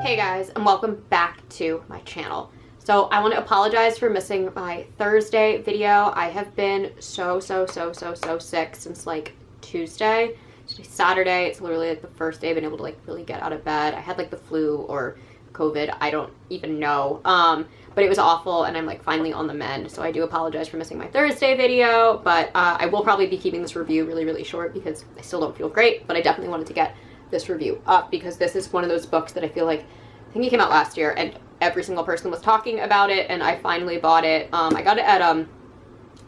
Hey guys, and welcome back to my channel. So I want to apologize for missing my Thursday video. I have been so sick since like Tuesday. Today's Saturday. It's literally like the first day I've been able to like really get out of bed. I had like the flu or COVID. I don't even know. But it was awful and I'm like finally on the mend. So I do apologize for missing my Thursday video, but I will probably be keeping this review really short because I still don't feel great, but I definitely wanted to get this review up because this is one of those books that I feel like, I think it came out last year and every single person was talking about it and I finally bought it. I got it at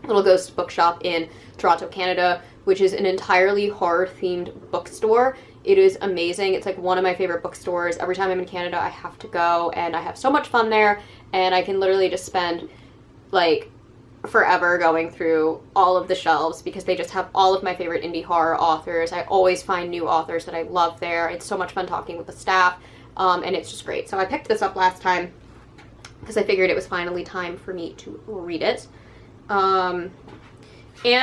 Little Ghost Bookshop in Toronto, Canada, which is an entirely horror themed bookstore. It is amazing. It's like one of my favorite bookstores. Every time I'm in Canada, I have to go and I have so much fun there and I can literally just spend like forever going through all of the shelves because they just have all of my favorite indie horror authors. I always find new authors that I love there. It's so much fun talking with the staff and it's just great. So I picked this up last time because I figured it was finally time for me to read it. And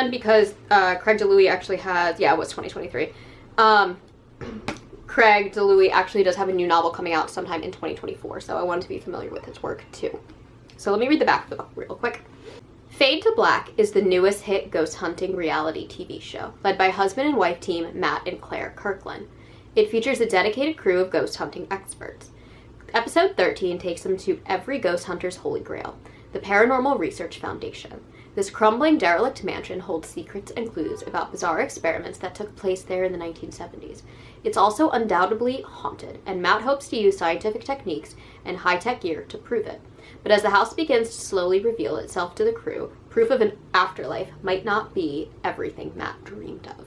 because Craig DiLouie actually has, yeah, it was 2023. Craig DiLouie actually does have a new novel coming out sometime in 2024, so I wanted to be familiar with his work too. So let me read the back of the book real quick. Fade to Black is the newest hit ghost hunting reality TV show, led by husband and wife team Matt and Claire Kirkland. It features a dedicated crew of ghost hunting experts. Episode 13 takes them to every ghost hunter's holy grail, the Paranormal Research Foundation. This crumbling derelict mansion holds secrets and clues about bizarre experiments that took place there in the 1970s. It's also undoubtedly haunted, and Matt hopes to use scientific techniques and high-tech gear to prove it. But as the house begins to slowly reveal itself to the crew, proof of an afterlife might not be everything Matt dreamed of.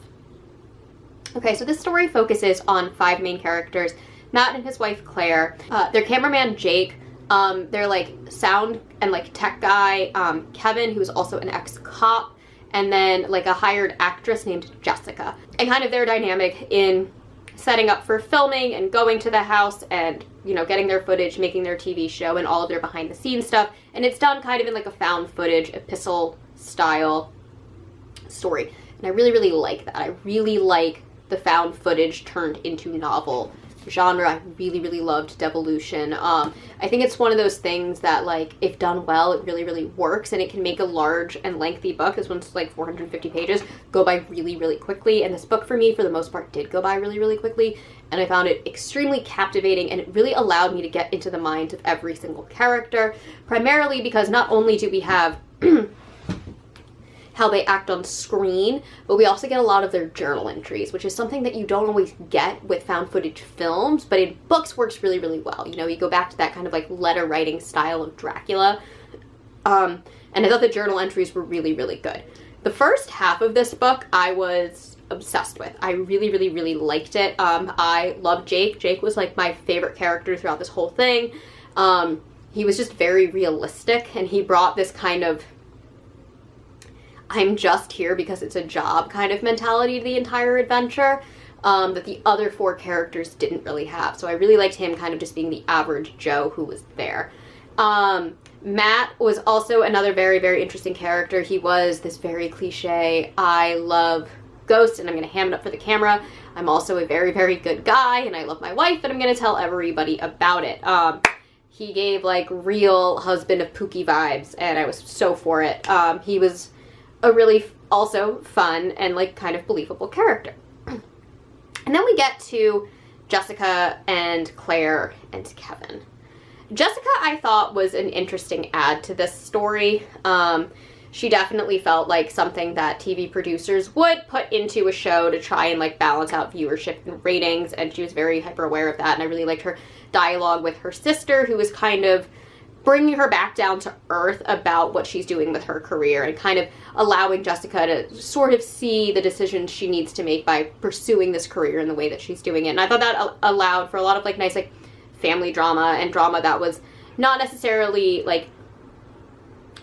Okay, so this story focuses on 5 main characters: Matt and his wife Claire, their cameraman Jake, their like sound and like tech guy Kevin, who's also an ex-cop, and then like a hired actress named Jessica, and kind of their dynamic in setting up for filming and going to the house and, you know, getting their footage, making their TV show and all of their behind the scenes stuff. And it's done kind of in like a found footage epistle style story, and I really like that. I really like the found footage turned into novel genre. I really loved Devolution. I think it's one of those things that, like, if done well, it really works, and it can make a large and lengthy book. This one's like 450 pages, go by really quickly, and this book for me, for the most part, did go by really quickly, and I found it extremely captivating, and it really allowed me to get into the minds of every single character, primarily because not only do we have how they act on screen, but we also get a lot of their journal entries, which is something that you don't always get with found footage films, but in books works really well. You know, you go back to that kind of like letter writing style of Dracula, and I thought the journal entries were really good. The first half of this book I was obsessed with. I really liked it. I loved Jake. Jake was like my favorite character throughout this whole thing. He was just very realistic, and he brought this kind of I'm just here because it's a job kind of mentality to the entire adventure that the other 4 characters didn't really have. So I really liked him kind of just being the average Joe who was there. Matt was also another very interesting character. He was this very cliche, I love ghosts and I'm going to ham it up for the camera. I'm also a very good guy and I love my wife and I'm going to tell everybody about it. He gave like real husband of Pookie vibes and I was so for it. He was a really also fun and like kind of believable character. And then we get to Jessica and Claire and Kevin. Jessica, I thought, was an interesting add to this story. She definitely felt like something that TV producers would put into a show to try and like balance out viewership and ratings, and she was very hyper aware of that, and I really liked her dialogue with her sister, who was kind of bringing her back down to earth about what she's doing with her career and kind of allowing Jessica to sort of see the decisions she needs to make by pursuing this career in the way that she's doing it. And I thought that allowed for a lot of like nice like family drama and drama that was not necessarily like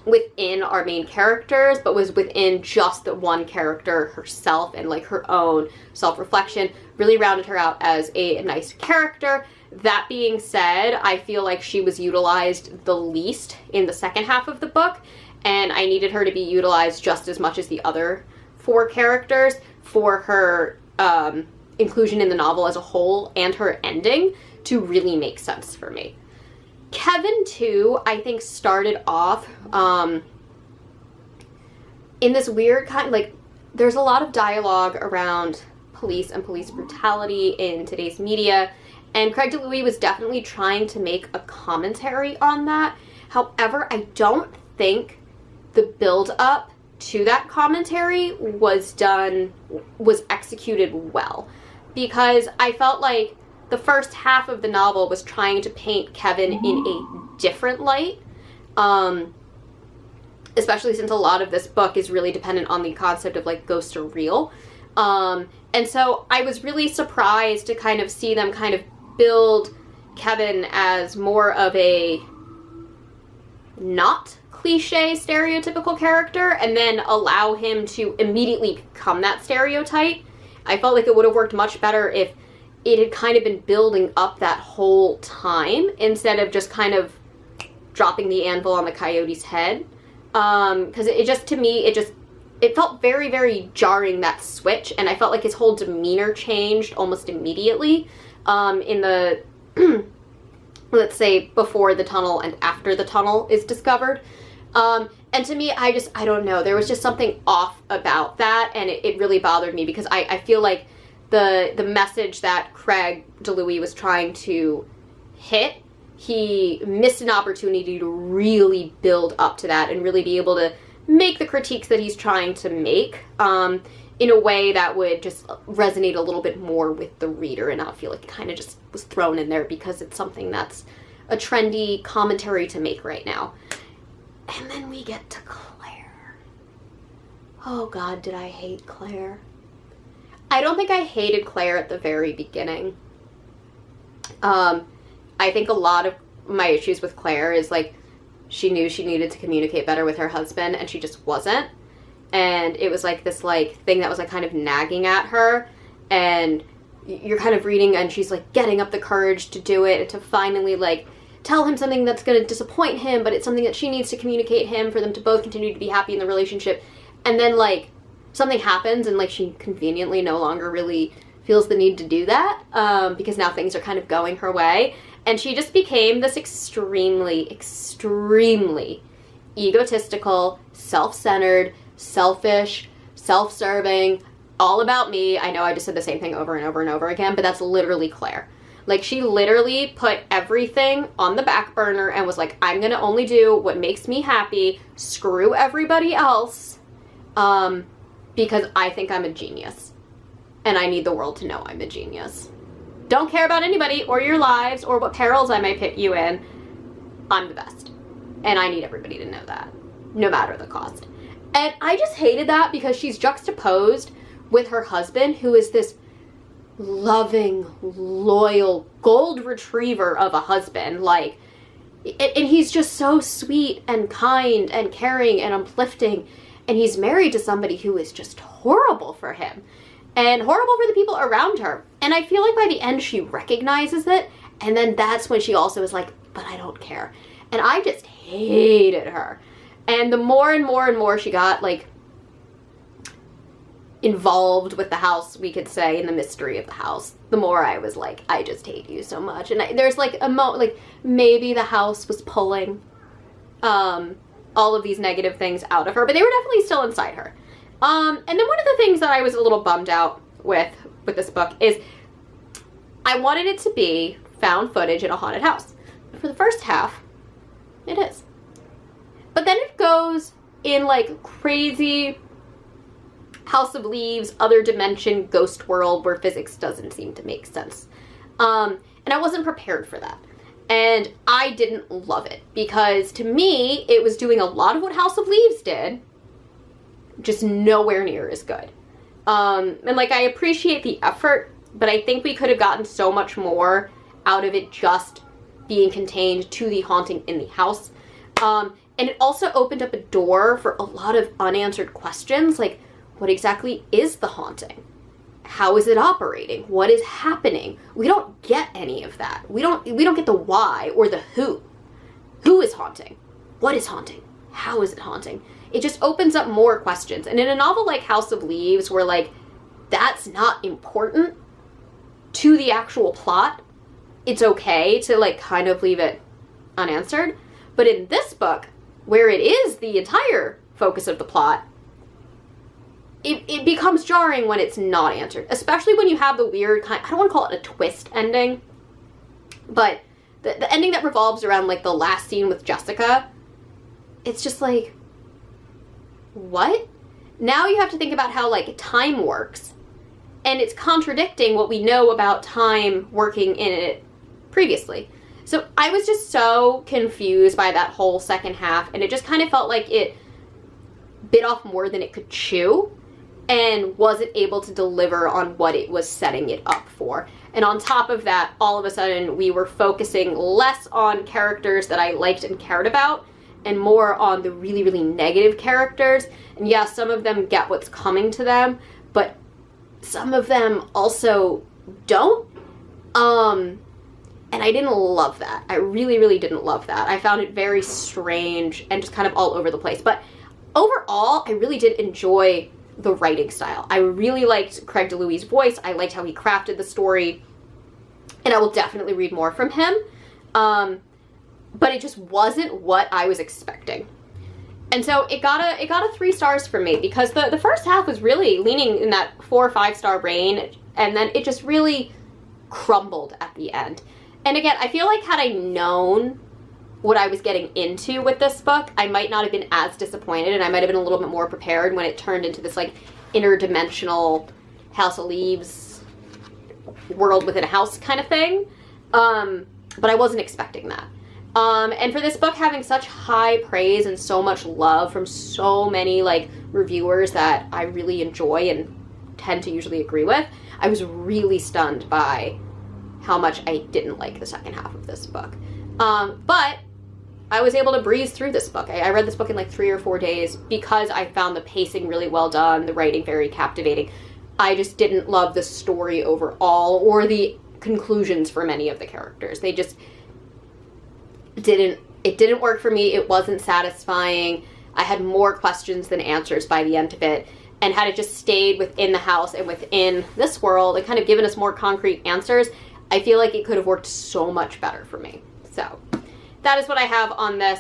within our main characters, but was within just the one character herself and like her own self-reflection. Really rounded her out as a nice character. That being said, I feel like she was utilized the least in the second half of the book, and I needed her to be utilized just as much as the other 4 characters for her inclusion in the novel as a whole and her ending to really make sense for me. Kevin, too, I think started off in this weird kind, like, there's a lot of dialogue around police and police brutality in today's media, and Craig DiLouie was definitely trying to make a commentary on that. However, I don't think the build-up to that commentary was executed well, because I felt like the first half of the novel was trying to paint Kevin in a different light, especially since a lot of this book is really dependent on the concept of, like, ghosts are real. And so I was really surprised to kind of see them kind of build Kevin as more of a not cliche stereotypical character and then allow him to immediately become that stereotype. I felt like it would have worked much better if it had kind of been building up that whole time instead of just kind of dropping the anvil on the coyote's head. Because it just, to me, it felt very, very jarring, that switch, and I felt like his whole demeanor changed almost immediately in the, let's say, before the tunnel and after the tunnel is discovered. And to me, I don't know, there was just something off about that, and it really bothered me, because I feel like the message that Craig DiLouie was trying to hit, he missed an opportunity to really build up to that and really be able to make the critiques that he's trying to make in a way that would just resonate a little bit more with the reader and not feel like it kind of just was thrown in there because it's something that's a trendy commentary to make right now. And then we get to Claire. Oh God, did I hate Claire? I don't think I hated Claire at the very beginning. I think a lot of my issues with Claire is, like, she knew she needed to communicate better with her husband, and she just wasn't. And it was, like, this, like, thing that was, like, kind of nagging at her. And you're kind of reading, and she's, like, getting up the courage to do it, and to finally, like, tell him something that's going to disappoint him, but it's something that she needs to communicate him for them to both continue to be happy in the relationship. And then, like, something happens, and, like, she conveniently no longer really feels the need to do that, because now things are kind of going her way. And she just became this extremely, extremely egotistical, self-centered, selfish, self-serving, all about me. I know I just said the same thing over and over and over again, but that's literally Claire. Like, she literally put everything on the back burner and was like, I'm gonna only do what makes me happy, screw everybody else, because I think I'm a genius. And I need the world to know I'm a genius. Don't care about anybody or your lives or what perils I might put you in. I'm the best. And I need everybody to know that, no matter the cost. And I just hated that because she's juxtaposed with her husband, who is this loving, loyal, gold retriever of a husband. Like, and he's just so sweet and kind and caring and uplifting. And he's married to somebody who is just horrible for him. And horrible for the people around her. And I feel like by the end she recognizes it, and then that's when she also is like, but I don't care. And I just hated her. And the more and more and more she got, like, involved with the house, we could say, in the mystery of the house, the more I was like, I just hate you so much. And there's, like, a moment, like, maybe the house was pulling all of these negative things out of her, but they were definitely still inside her. And then one of the things that I was a little bummed out with this book is I wanted it to be found footage in a haunted house. For the first half, it is. But then it goes in, like, crazy House of Leaves, other dimension, ghost world where physics doesn't seem to make sense. And I wasn't prepared for that. And I didn't love it because, to me, it was doing a lot of what House of Leaves did, just nowhere near as good. And, like, I appreciate the effort, but I think we could have gotten so much more out of it just being contained to the haunting in the house. And it also opened up a door for a lot of unanswered questions, like, what exactly is the haunting? How is it operating? What is happening? We don't get any of that. We don't get the why or the who. Who is haunting? What is haunting? How is it haunting? It just opens up more questions. And in a novel like House of Leaves, where, like, that's not important, to the actual plot, it's okay to like kind of leave it unanswered. But in this book, where it is the entire focus of the plot, it becomes jarring when it's not answered, especially when you have the weird kind, I don't want to call it a twist ending, but the ending that revolves around like the last scene with Jessica. It's just like, what? Now you have to think about how like time works, and it's contradicting what we know about time working in it previously. So I was just so confused by that whole second half, and it just kind of felt like it bit off more than it could chew and wasn't able to deliver on what it was setting it up for. And on top of that, all of a sudden we were focusing less on characters that I liked and cared about and more on the really, really negative characters. And yeah, some of them get what's coming to them, but some of them also don't. And I didn't love that. I really, really didn't love that. I found it very strange and just kind of all over the place. But overall, I really did enjoy the writing style. I really liked Craig DiLouie's voice. I liked how he crafted the story, and I will definitely read more from him. But it just wasn't what I was expecting. And so it got a 3 stars from me, because the first half was really leaning in that 4 or 5 star range, and then it just really crumbled at the end. And again, I feel like had I known what I was getting into with this book, I might not have been as disappointed, and I might have been a little bit more prepared when it turned into this like interdimensional House of Leaves world within a house kind of thing. But I wasn't expecting that. And for this book having such high praise and so much love from so many like reviewers that I really enjoy and tend to usually agree with, I was really stunned by how much I didn't like the second half of this book. But I was able to breeze through this book. I read this book in like 3 or 4 days because I found the pacing really well done, the writing very captivating. I just didn't love the story overall or the conclusions for many of the characters. They just didn't work for me. It wasn't satisfying. I had more questions than answers by the end of it. And had it just stayed within the house and within this world and kind of given us more concrete answers, I feel like it could have worked so much better for me. So that is what I have on this.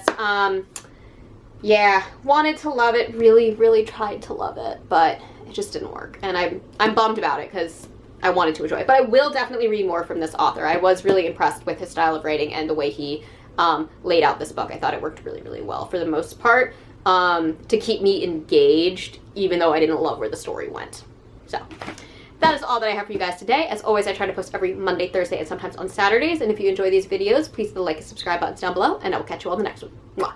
Yeah, wanted to love it, really, really tried to love it, but it just didn't work. And I'm bummed about it because I wanted to enjoy it. But I will definitely read more from this author. I was really impressed with his style of writing and the way he laid out this book. I thought it worked really, really well for the most part to keep me engaged, even though I didn't love where the story went. So that is all that I have for you guys today. As always, I try to post every Monday, Thursday, and sometimes on Saturdays. And if you enjoy these videos, please hit the like and subscribe buttons down below, and I will catch you all in the next one. Mwah.